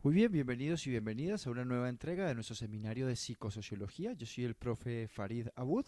Muy bien, bienvenidos y bienvenidas a una nueva entrega de nuestro seminario de psicosociología. Yo soy el profe Farid Abud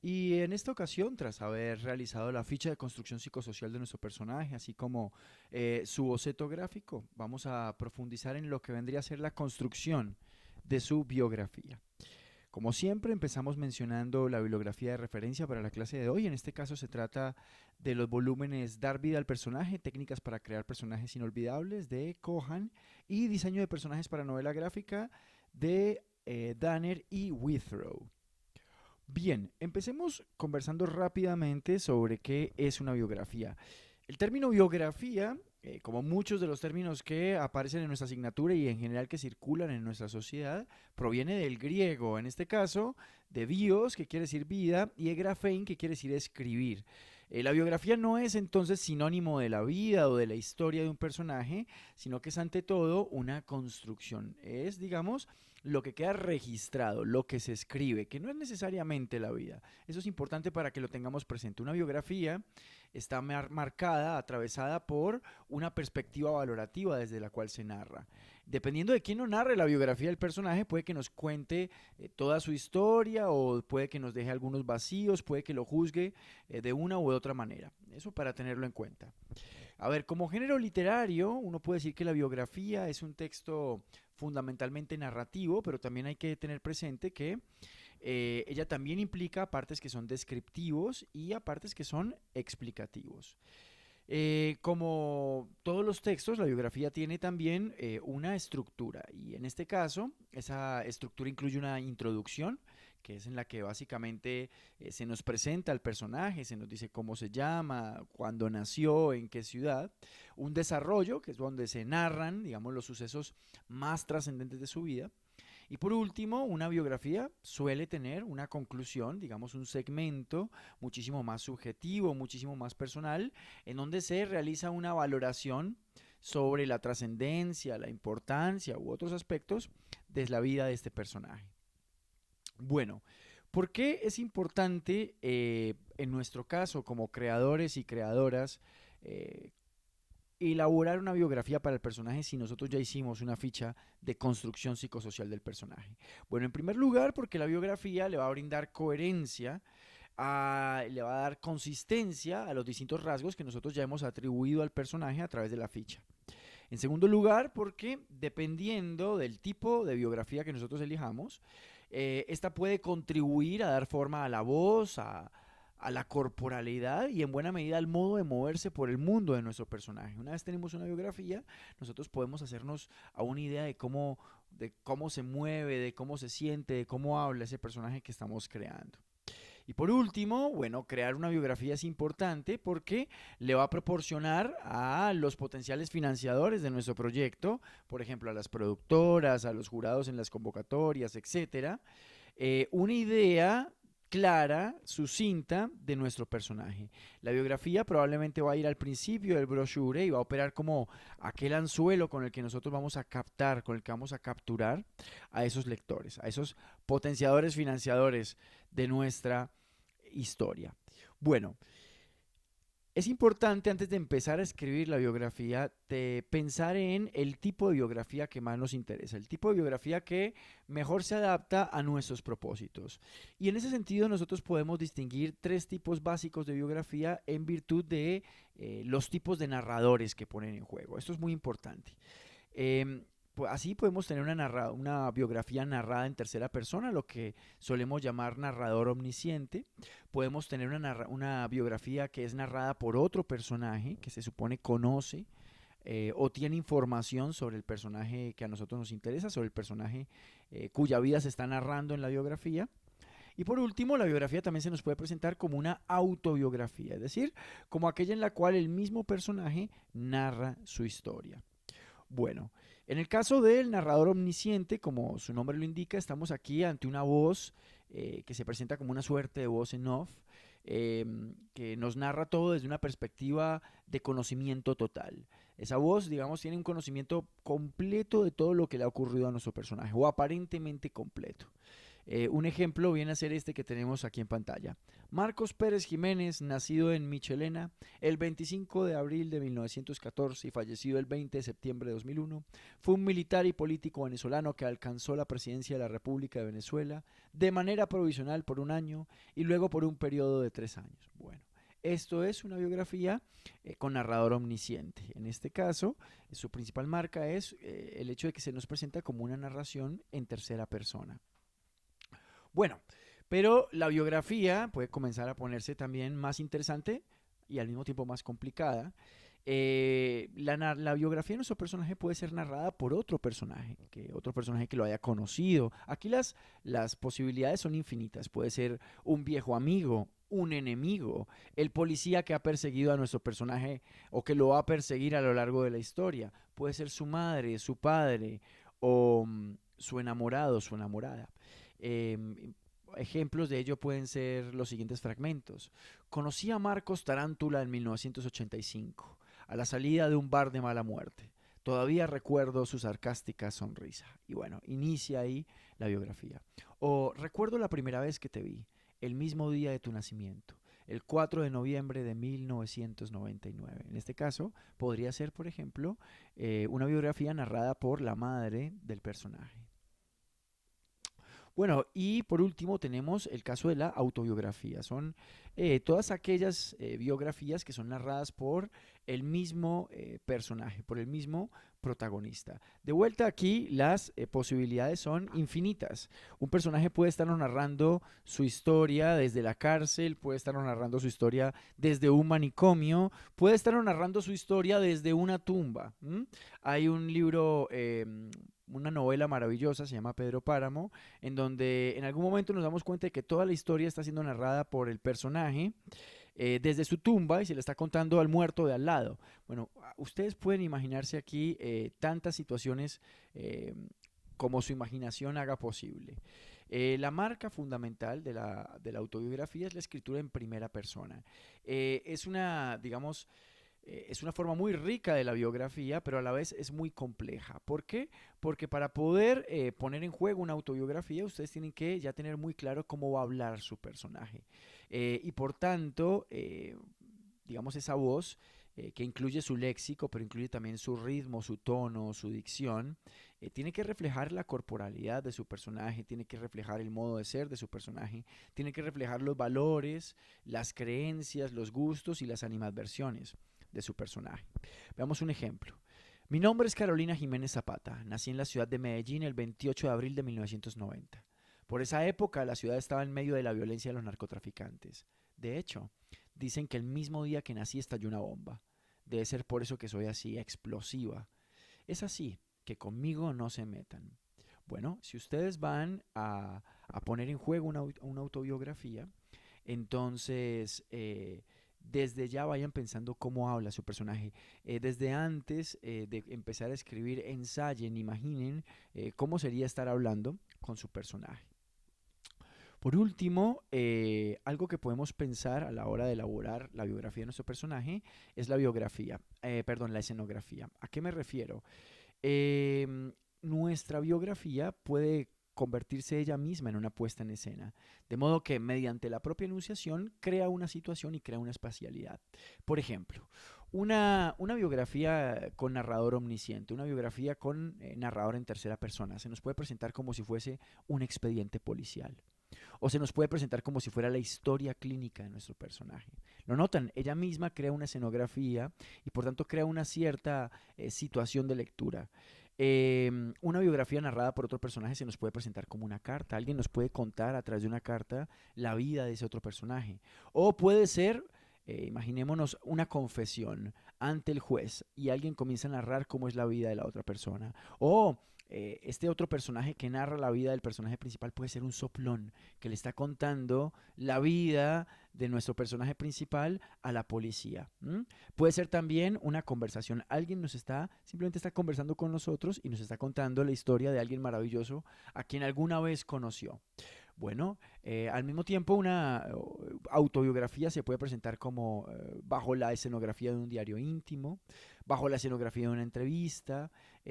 y en esta ocasión, tras haber realizado la ficha de construcción psicosocial de nuestro personaje, así como su boceto gráfico, vamos a profundizar en lo que vendría a ser la construcción de su biografía. Como siempre, empezamos mencionando la bibliografía de referencia para la clase de hoy. En este caso se trata de los volúmenes Dar vida al personaje, técnicas para crear personajes inolvidables de Cohan y diseño de personajes para novela gráfica de Danner y Withrow. Bien, empecemos conversando rápidamente sobre qué es una biografía. El término biografía, como muchos de los términos que aparecen en nuestra asignatura y en general que circulan en nuestra sociedad, proviene del griego, en este caso de bios, que quiere decir vida, y grafein, que quiere decir escribir. La biografía no es entonces sinónimo de la vida o de la historia de un personaje, sino que es ante todo una construcción. Es, digamos, lo que queda registrado, lo que se escribe, que no es necesariamente la vida. Eso es importante para que lo tengamos presente. Una biografía está marcada, atravesada por una perspectiva valorativa desde la cual se narra. Dependiendo de quién nos narre la biografía del personaje, puede que nos cuente toda su historia o puede que nos deje algunos vacíos, puede que lo juzgue de una u otra manera. Eso para tenerlo en cuenta. A ver, como género literario, uno puede decir que la biografía es un texto fundamentalmente narrativo, pero también hay que tener presente que ella también implica partes que son descriptivos y a partes que son explicativos. Como todos los textos, la biografía tiene también una estructura y en este caso esa estructura incluye una introducción, que es en la que básicamente se nos presenta el personaje, se nos dice cómo se llama, cuándo nació, en qué ciudad, un desarrollo, que es donde se narran, digamos, los sucesos más trascendentes de su vida, y por último, una biografía suele tener una conclusión, digamos un segmento muchísimo más subjetivo, muchísimo más personal, en donde se realiza una valoración sobre la trascendencia, la importancia u otros aspectos de la vida de este personaje. Bueno, ¿por qué es importante en nuestro caso como creadores y creadoras elaborar una biografía para el personaje si nosotros ya hicimos una ficha de construcción psicosocial del personaje? Bueno, en primer lugar, porque la biografía le va a brindar coherencia, le va a dar consistencia a los distintos rasgos que nosotros ya hemos atribuido al personaje a través de la ficha. En segundo lugar, porque dependiendo del tipo de biografía que nosotros elijamos, esta puede contribuir a dar forma a la voz, a la corporalidad y en buena medida al modo de moverse por el mundo de nuestro personaje. Una vez tenemos una biografía, nosotros podemos hacernos a una idea de cómo se mueve, de cómo se siente, de cómo habla ese personaje que estamos creando. Y por último, bueno, crear una biografía es importante porque le va a proporcionar a los potenciales financiadores de nuestro proyecto, por ejemplo, a las productoras, a los jurados en las convocatorias, etcétera, una idea clara, sucinta de nuestro personaje. La biografía probablemente va a ir al principio del brochure y va a operar como aquel anzuelo con el que nosotros vamos a captar, con el que vamos a capturar a esos lectores, a esos potenciadores financiadores de nuestra historia. Bueno, es importante antes de empezar a escribir la biografía de pensar en el tipo de biografía que más nos interesa, el tipo de biografía que mejor se adapta a nuestros propósitos. Y en ese sentido nosotros podemos distinguir tres tipos básicos de biografía en virtud de los tipos de narradores que ponen en juego. Esto es muy importante. Así podemos tener una biografía narrada en tercera persona, lo que solemos llamar narrador omnisciente. Podemos tener una biografía que es narrada por otro personaje que se supone conoce o tiene información sobre el personaje que a nosotros nos interesa, sobre el personaje cuya vida se está narrando en la biografía. Y por último, la biografía también se nos puede presentar como una autobiografía, es decir, como aquella en la cual el mismo personaje narra su historia. Bueno, en el caso del narrador omnisciente, como su nombre lo indica, estamos aquí ante una voz que se presenta como una suerte de voz en off, que nos narra todo desde una perspectiva de conocimiento total. Esa voz, digamos, tiene un conocimiento completo de todo lo que le ha ocurrido a nuestro personaje, o aparentemente completo. Un ejemplo viene a ser este que tenemos aquí en pantalla. Marcos Pérez Jiménez, nacido en Michelena el 25 de abril de 1914 y fallecido el 20 de septiembre de 2001, fue un militar y político venezolano que alcanzó la presidencia de la República de Venezuela de manera provisional por un año y luego por un periodo de 3 años. Bueno, esto es una biografía con narrador omnisciente. En este caso, su principal marca es el hecho de que se nos presenta como una narración en tercera persona. Bueno, pero la biografía puede comenzar a ponerse también más interesante y al mismo tiempo más complicada. La biografía de nuestro personaje puede ser narrada por otro personaje que lo haya conocido. Aquí las posibilidades son infinitas. Puede ser un viejo amigo, un enemigo, el policía que ha perseguido a nuestro personaje o que lo va a perseguir a lo largo de la historia. Puede ser su madre, su padre o su enamorado, su enamorada. Ejemplos de ello pueden ser los siguientes fragmentos. Conocí a Marcos Tarántula en 1985, a la salida de un bar de mala muerte. Todavía recuerdo su sarcástica sonrisa. Y bueno, inicia ahí la biografía. O recuerdo la primera vez que te vi, el mismo día de tu nacimiento, el 4 de noviembre de 1999. En este caso, podría ser, por ejemplo, una biografía narrada por la madre del personaje. Bueno, y por último tenemos el caso de la autobiografía. Son todas aquellas biografías que son narradas por el mismo personaje, por el mismo protagonista. De vuelta aquí, las posibilidades son infinitas. Un personaje puede estar narrando su historia desde la cárcel, puede estar narrando su historia desde un manicomio, puede estar narrando su historia desde una tumba. Hay un libro, una novela maravillosa, se llama Pedro Páramo, en donde en algún momento nos damos cuenta de que toda la historia está siendo narrada por el personaje desde su tumba y se le está contando al muerto de al lado. Bueno, ustedes pueden imaginarse aquí tantas situaciones como su imaginación haga posible. La marca fundamental de la autobiografía es la escritura en primera persona. Es una, digamos, es una forma muy rica de la biografía, pero a la vez es muy compleja. ¿Por qué? Porque para poder poner en juego una autobiografía, ustedes tienen que ya tener muy claro cómo va a hablar su personaje. Y por tanto, digamos, esa voz que incluye su léxico, pero incluye también su ritmo, su tono, su dicción, tiene que reflejar la corporalidad de su personaje, tiene que reflejar el modo de ser de su personaje, tiene que reflejar los valores, las creencias, los gustos y las animadversiones de su personaje. Veamos un ejemplo. Mi nombre es Carolina Jiménez Zapata. Nací en la ciudad de Medellín el 28 de abril de 1990. Por esa época la ciudad estaba en medio de la violencia de los narcotraficantes. De hecho, dicen que el mismo día que nací estalló una bomba. Debe ser por eso que soy así, explosiva. Es así, que conmigo no se metan. Bueno, si ustedes van a poner en juego una autobiografía, entonces desde ya vayan pensando cómo habla su personaje. Desde antes de empezar a escribir, ensayen, imaginen cómo sería estar hablando con su personaje. Por último, algo que podemos pensar a la hora de elaborar la biografía de nuestro personaje es la la escenografía. ¿A qué me refiero? Nuestra biografía puede convertirse ella misma en una puesta en escena, de modo que mediante la propia enunciación crea una situación y crea una espacialidad. Por ejemplo, una biografía con narrador omnisciente, una biografía con narrador en tercera persona, se nos puede presentar como si fuese un expediente policial. O se nos puede presentar como si fuera la historia clínica de nuestro personaje. ¿Lo notan? Ella misma crea una escenografía y por tanto crea una cierta situación de lectura. Una biografía narrada por otro personaje se nos puede presentar como una carta. Alguien nos puede contar a través de una carta la vida de ese otro personaje. O puede ser, imaginémonos, una confesión ante el juez y alguien comienza a narrar cómo es la vida de la otra persona. O este otro personaje que narra la vida del personaje principal puede ser un soplón que le está contando la vida de nuestro personaje principal a la policía. Puede ser también una conversación. Alguien simplemente está conversando con nosotros y nos está contando la historia de alguien maravilloso a quien alguna vez conoció. Bueno, al mismo tiempo una autobiografía se puede presentar como bajo la escenografía de un diario íntimo. bajo la escenografía de una entrevista,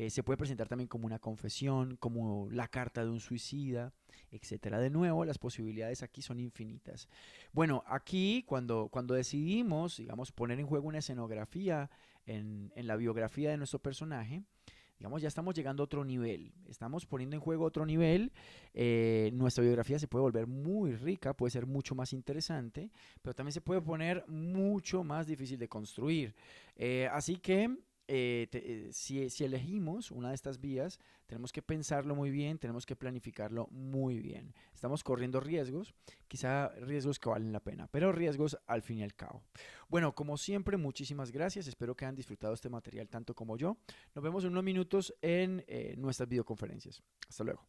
se puede presentar también como una confesión, como la carta de un suicida, etcétera. De nuevo, las posibilidades aquí son infinitas. Bueno, aquí cuando decidimos, digamos, poner en juego una escenografía en la biografía de nuestro personaje, digamos, ya estamos llegando a otro nivel, estamos poniendo en juego otro nivel, nuestra biografía se puede volver muy rica, puede ser mucho más interesante, pero también se puede poner mucho más difícil de construir. Así que si elegimos una de estas vías, tenemos que pensarlo muy bien, tenemos que planificarlo muy bien. Estamos corriendo riesgos, quizá riesgos que valen la pena, pero riesgos al fin y al cabo. Bueno, como siempre, muchísimas gracias, espero que hayan disfrutado este material tanto como yo. Nos vemos en unos minutos en nuestras videoconferencias. Hasta luego.